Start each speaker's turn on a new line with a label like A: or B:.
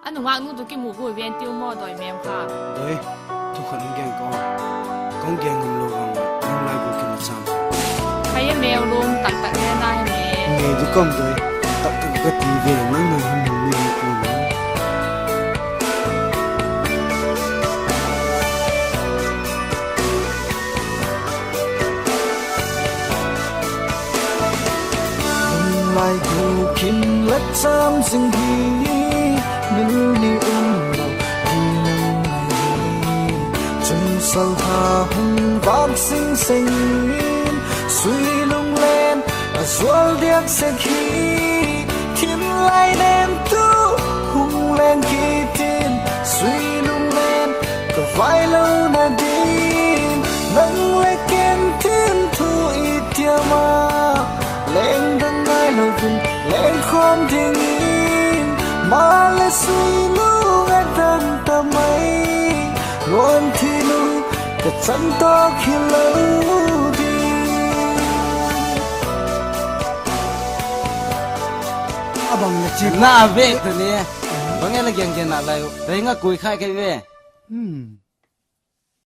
A: อันหนูว่าหนูตัวกินหมูกุยเวียนติ้วหม้อดอยแมวค่ะ
B: เฮ้ยทุกคนแกงก็ก้องแกงงำโลกังน้ำลายบุกินมาซ้
A: ำใครยังแมวลงตักแน่ได้แม่
B: เงี้ยทุกคนเลยตักกะตีเวียนนั่งนั่งหันหัวเวียนกูลายกูกินและซ้ำสิ่งที่นึกนี่อุ้มเราที่นั่งไหนจนเศร้าหาหุ่นวางสิ่งสิ่งสุยลงเล่นสวลเดียกสักทีทิ้งลายเดิมตู้หุ่นเล่นกี่ทีสุยลงเล่นก็ไฟเราหน้าดินนั่งเล่นเกมทิ้งทุกอีเดียมาเล่นดังไงเราเป็นเล่นความดิ่งมาเลสุยลูกดังทำไมนวลที่ลูกก็ฉันต้องคิดเราดีบางที
C: น่าเวกตัวนี้บางอย่างเก่งๆอะไรเรื่องก็คุยค่ายกันเว้ย